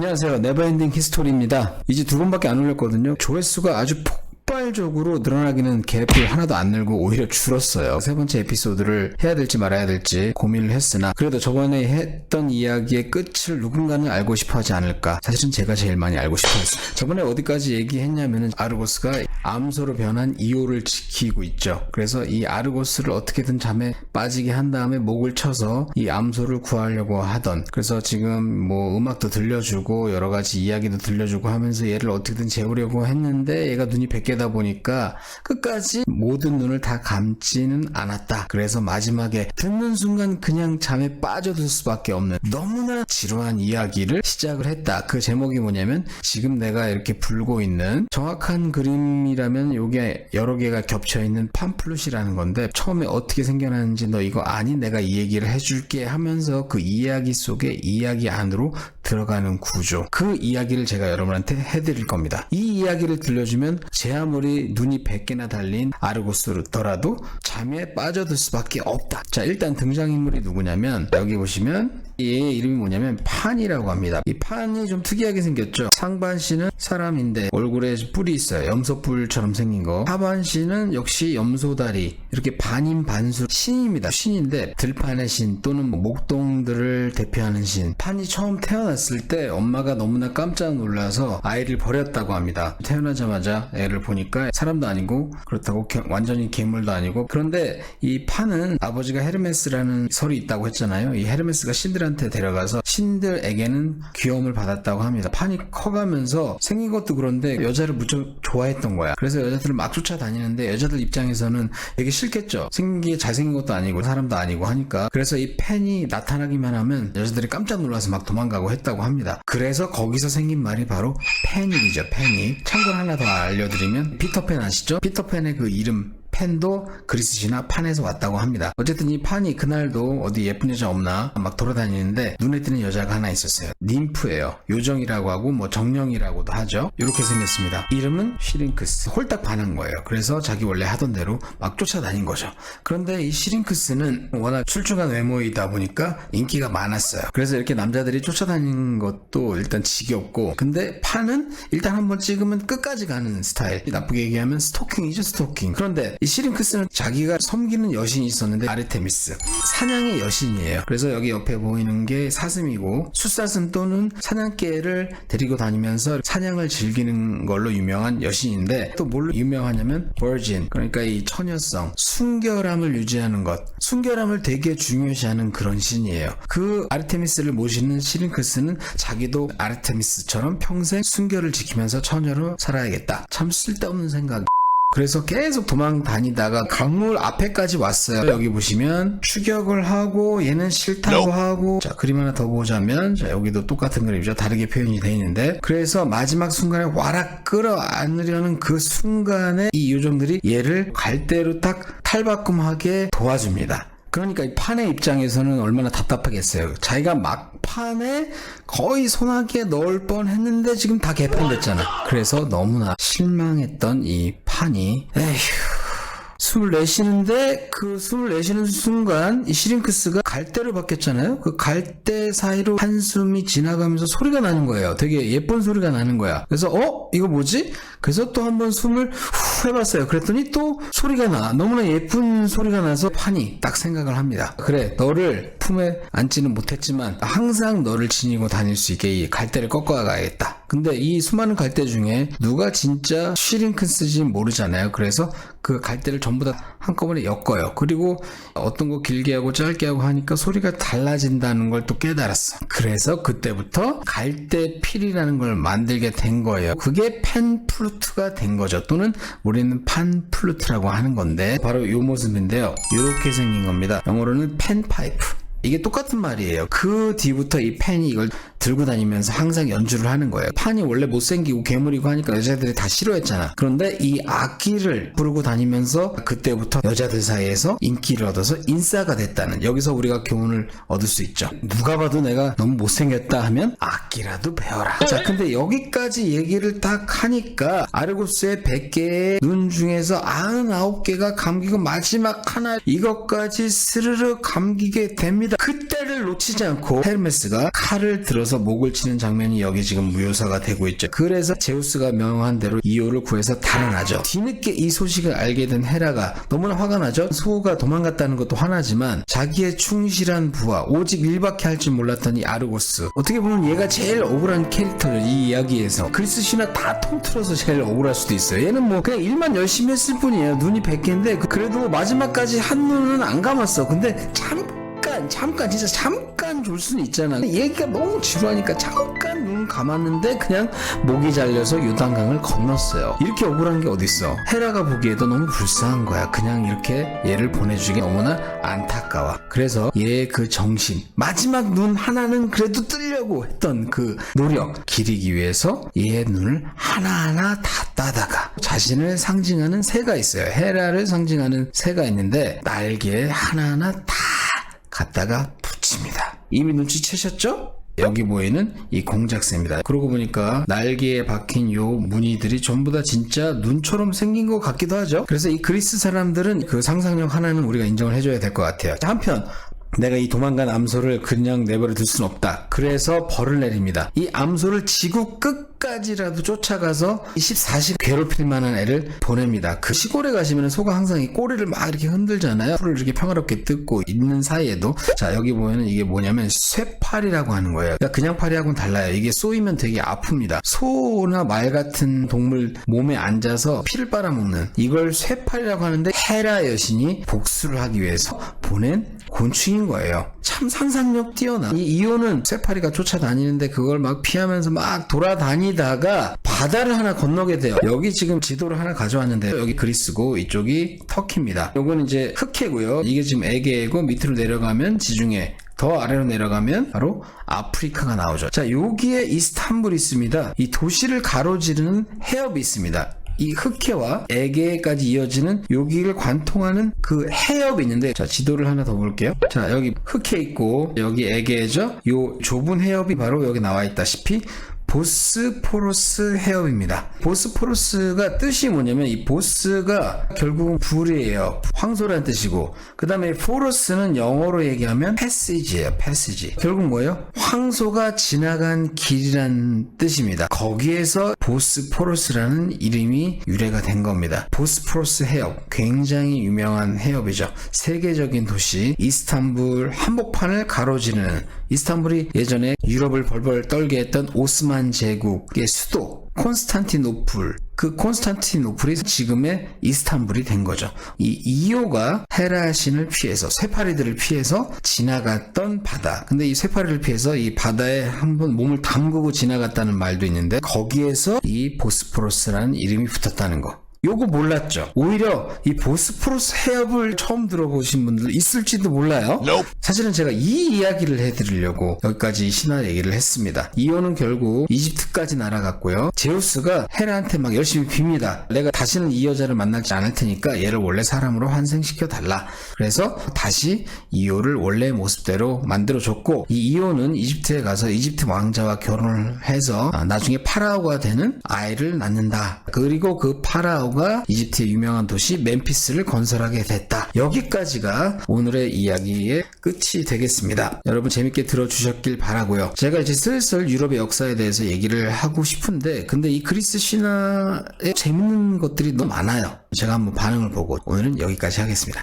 안녕하세요. 네버엔딩 히스토리입니다. 이제 두 번밖에 안 올렸거든요. 조회수가 아주 폭발적으로 늘어나기는 개뿔 하나도 안 늘고 오히려 줄었어요. 세 번째 에피소드를 해야 될지 말아야 될지 고민을 했으나 그래도 저번에 했던 이야기의 끝을 누군가는 알고 싶어 하지 않을까. 사실은 제가 제일 많이 알고 싶어 했어요. 저번에 어디까지 얘기했냐면은 아르고스가 암소로 변한 이오를 지키고 있죠. 그래서 이 아르고스를 어떻게든 잠에 빠지게 한 다음에 목을 쳐서 이 암소를 구하려고 하던, 그래서 지금 뭐 음악도 들려주고 여러 가지 이야기도 들려주고 하면서 얘를 어떻게든 재우려고 했는데 얘가 눈이 100개다 보니까 끝까지 모든 눈을 다 감지는 않았다. 그래서 마지막에 듣는 순간 그냥 잠에 빠져들 수밖에 없는 너무나 지루한 이야기를 시작을 했다. 그 제목이 뭐냐면, 지금 내가 이렇게 불고 있는, 정확한 그림이라면 요게 여러 개가 겹쳐있는 팜플룻이라는 건데, 처음에 어떻게 생겨났는지 너 이거 아니? 내가 이 얘기를 해줄게 하면서 그 이야기 속에 이야기 안으로 들어가는 구조, 그 이야기를 제가 여러분한테 해드릴 겁니다. 이 이야기를 들려주면 제 아무리 눈이 100개나 달린 아르고스더라도 잠에 빠져들 수밖에 없다. 자, 일단 등장인물이 누구냐면, 여기 보시면 얘의 이름이 뭐냐면 판이라고 합니다. 이 판이 좀 특이하게 생겼죠. 상반신은 사람인데 얼굴에 뿔이 있어요. 염소뿔처럼 생긴 거. 하반신은 역시 염소다리, 이렇게 반인 반수 신입니다. 신인데 들판의 신 또는 목동들을 대표하는 신. 판이 처음 태어났을 때 엄마가 너무나 깜짝 놀라서 아이를 버렸다고 합니다. 태어나자마자 애를 보니까 사람도 아니고, 그렇다고 완전히 괴물도 아니고. 그런데 이 판은 아버지가 헤르메스라는 설이 있다고 했잖아요. 이 헤르메스가 신들한테 데려가서 신들에게는 귀여움을 받았다고 합니다. 판이 커가면서 생긴 것도 그런데 여자를 무척 좋아했던 거야. 그래서 여자들을 막 쫓아다니는데 여자들 입장에서는 되게 싫겠죠. 생긴 게 잘생긴 것도 아니고 사람도 아니고 하니까. 그래서 이 팬이 나타나기만 하면 여자들이 깜짝 놀라서 막 도망가고 했다고 합니다. 그래서 거기서 생긴 말이 바로 패닉이죠. 패닉. 참고로 하나 더 알려드리면, 피터팬 아시죠? 피터팬의 그 이름 팬도 그리스 신화 판에서 왔다고 합니다. 어쨌든 이 판이 그날도 어디 예쁜 여자 없나 막 돌아다니는데 눈에 띄는 여자가 하나 있었어요. 님프예요. 요정이라고 하고 뭐 정령이라고도 하죠. 이렇게 생겼습니다. 이름은 시링크스. 홀딱 반한 거예요. 그래서 자기 원래 하던 대로 막 쫓아다닌 거죠. 그런데 이 시링크스는 워낙 출중한 외모이다 보니까 인기가 많았어요. 그래서 이렇게 남자들이 쫓아다니는 것도 일단 지겹고, 근데 판은 일단 한번 찍으면 끝까지 가는 스타일. 나쁘게 얘기하면 스토킹이죠, 스토킹. 그런데 이 시링크스는 자기가 섬기는 여신이 있었는데, 아르테미스, 사냥의 여신이에요. 그래서 여기 옆에 보이는 게 사슴이고, 숫사슴 또는 사냥개를 데리고 다니면서 사냥을 즐기는 걸로 유명한 여신인데, 또 뭘로 유명하냐면 버진, 그러니까 이 처녀성, 순결함을 유지하는 것, 순결함을 되게 중요시하는 그런 신이에요. 그 아르테미스를 모시는 시링크스는 자기도 아르테미스처럼 평생 순결을 지키면서 처녀로 살아야겠다. 참 쓸데없는 생각. 그래서 계속 도망 다니다가 강물 앞에까지 왔어요. 여기 보시면 추격을 하고 얘는 싫다고 하고. 자, 그림 하나 더 보자면, 자, 여기도 똑같은 그림이죠. 다르게 표현이 되어 있는데, 그래서 마지막 순간에 와락 끌어안으려는 그 순간에 이 요정들이 얘를 갈대로 딱 탈바꿈하게 도와줍니다. 그러니까 이 판의 입장에서는 얼마나 답답하겠어요. 자기가 막판에 거의 손아귀에 넣을 뻔 했는데 지금 다 개판됐잖아. 그래서 너무나 실망했던 이 판이, 에휴, 숨을 내쉬는데, 그 숨을 내쉬는 순간 이 시링크스가 갈대로 바뀌었잖아요. 그 갈대 사이로 한숨이 지나가면서 소리가 나는 거예요. 되게 예쁜 소리가 나는 거야. 그래서 이거 뭐지? 그래서 또 한번 숨을 후 해봤어요. 그랬더니 또 소리가 나. 너무나 예쁜 소리가 나서 판이 딱 생각을 합니다. 그래, 너를 품에 안지는 못했지만 항상 너를 지니고 다닐 수 있게 이 갈대를 꺾어가야겠다. 근데 이 수많은 갈대 중에 누가 진짜 시링크스인지 모르잖아요. 그래서 그 갈대를 전부 다 한꺼번에 엮어요. 그리고 어떤 거 길게 하고 짧게 하고 하니까 소리가 달라진다는 걸 또 깨달았어. 그래서 그때부터 갈대 필이라는 걸 만들게 된 거예요. 그게 팬플루트가 된 거죠. 또는 우리는 판플루트라고 하는 건데, 바로 이 모습인데요. 이렇게 생긴 겁니다. 영어로는 팬파이프. 이게 똑같은 말이에요. 그 뒤부터 이 팬이 이걸 들고 다니면서 항상 연주를 하는 거예요. 판이 원래 못생기고 괴물이고 하니까 여자들이 다 싫어했잖아. 그런데 이 악기를 부르고 다니면서 그때부터 여자들 사이에서 인기를 얻어서 인싸가 됐다는, 여기서 우리가 교훈을 얻을 수 있죠. 누가 봐도 내가 너무 못생겼다 하면 악기라도 배워라. 자, 근데 여기까지 얘기를 딱 하니까 아르고스의 100개의 눈 중에서 99개가 감기고 마지막 하나, 이것까지 스르르 감기게 됩니다. 그때를 놓치지 않고 헤르메스가 칼을 들어서 들어서 목을 치는 장면이 여기 지금 무효사가 되고 있죠. 그래서 제우스가 명한 대로 이오를 구해서 달아나죠. 뒤늦게 이 소식을 알게 된 헤라가 너무나 화가 나죠. 소가 도망갔다는 것도 화나지만 자기의 충실한 부하 오직 일밖에 할 줄 몰랐던 이 아르고스, 어떻게 보면 얘가 제일 억울한 캐릭터를 이 이야기에서 그리스 신화 다 통틀어서 제일 억울할 수도 있어요. 얘는 뭐 그냥 일만 열심히 했을 뿐이에요. 눈이 100개인데 그래도 마지막까지 한 눈은 안 감았어. 근데 잠깐 진짜 잠깐 졸 수는 있잖아. 얘기가 너무 지루하니까 잠깐 눈 감았는데 그냥 목이 잘려서 요단강을 건넜어요. 이렇게 억울한 게 어딨어. 헤라가 보기에도 너무 불쌍한 거야. 그냥 이렇게 얘를 보내주기 너무나 안타까워. 그래서 얘의 그 정신, 마지막 눈 하나는 그래도 뜨려고 했던 그 노력 기리기 위해서 얘의 눈을 하나하나 다 따다가 자신을 상징하는 새가 있어요. 헤라를 상징하는 새가 있는데 날개에 하나하나 다 갖다가 붙입니다. 이미 눈치채셨죠? 여기 보이는 이 공작새입니다. 그러고 보니까 날개에 박힌 요 무늬들이 전부 다 진짜 눈처럼 생긴 것 같기도 하죠. 그래서 이 그리스 사람들은 그 상상력 하나는 우리가 인정을 해줘야 될 것 같아요. 한편 내가 이 도망간 암소를 그냥 내버려 둘 순 없다. 그래서 벌을 내립니다. 이 암소를 지구 끝까지라도 쫓아가서 24시간 괴롭힐 만한 애를 보냅니다. 그 시골에 가시면 소가 항상 이 꼬리를 막 이렇게 흔들잖아요. 풀을 이렇게 평화롭게 뜯고 있는 사이에도, 자 여기 보면은 이게 뭐냐면 쇠파리라고 하는 거예요. 그러니까 그냥 파리하고는 달라요. 이게 쏘이면 되게 아픕니다. 소나 말 같은 동물 몸에 앉아서 피를 빨아먹는 이걸 쇠파리라고 하는데 헤라 여신이 복수를 하기 위해서 보낸 곤충인 거예요. 참 상상력 뛰어나. 이 이오는 쇠파리가 쫓아다니는데 그걸 막 피하면서 막 돌아다니다가 바다를 하나 건너게 돼요. 여기 지금 지도를 하나 가져왔는데 여기 그리스고 이쪽이 터키입니다. 요건 이제 흑해고요. 이게 지금 에게이고 밑으로 내려가면 지중해, 더 아래로 내려가면 바로 아프리카가 나오죠. 자, 여기에 이스탄불이 있습니다. 이 도시를 가로지르는 해협이 있습니다. 이 흑해와 에게까지 이어지는 여기를 관통하는 그 해협이 있는데, 자 지도를 하나 더 볼게요. 자 여기 흑해 있고 여기 에게죠. 요 좁은 해협이 바로 여기 나와 있다시피 보스포러스 해협입니다. 보스포러스가 뜻이 뭐냐면 이 보스가 결국은 불이에요. 황소라는 뜻이고, 그 다음에 포러스는 영어로 얘기하면 패시지예요. 패시지. 결국 뭐예요? 황소가 지나간 길이란 뜻입니다. 거기에서 보스포러스라는 이름이 유래가 된 겁니다. 보스포러스 해협, 굉장히 유명한 해협이죠. 세계적인 도시 이스탄불 한복판을 가로지르는, 이스탄불이 예전에 유럽을 벌벌 떨게 했던 오스만 제국의 수도 콘스탄티노플, 그 콘스탄티노플이 지금의 이스탄불이 된 거죠. 이 이오가 헤라 신을 피해서, 쇠파리들을 피해서 지나갔던 바다. 근데 이 쇠파리를 피해서 이 바다에 한번 몸을 담그고 지나갔다는 말도 있는데, 거기에서 이 보스포러스라는 이름이 붙었다는 거. 요거 몰랐죠? 오히려 이 보스포러스 해협을 처음 들어보신 분들 있을지도 몰라요. 사실은 제가 이 이야기를 해드리려고 여기까지 신화 얘기를 했습니다. 이오는 결국 이집트까지 날아갔고요. 제우스가 헤라한테 막 열심히 빕니다. 내가 다시는 이 여자를 만나지 않을 테니까 얘를 원래 사람으로 환생시켜 달라. 그래서 다시 이오를 원래 모습대로 만들어줬고, 이 이오는 이집트에 가서 이집트 왕자와 결혼을 해서 나중에 파라오가 되는 아이를 낳는다. 그리고 그 파라오 이집트의 유명한 도시 멤피스를 건설하게 됐다. 여기까지가 오늘의 이야기의 끝이 되겠습니다. 여러분 재밌게 들어주셨길 바라고요. 제가 이제 슬슬 유럽의 역사에 대해서 얘기를 하고 싶은데, 근데 이 그리스 신화에 재밌는 것들이 너무 많아요. 제가 한번 반응을 보고 오늘은 여기까지 하겠습니다.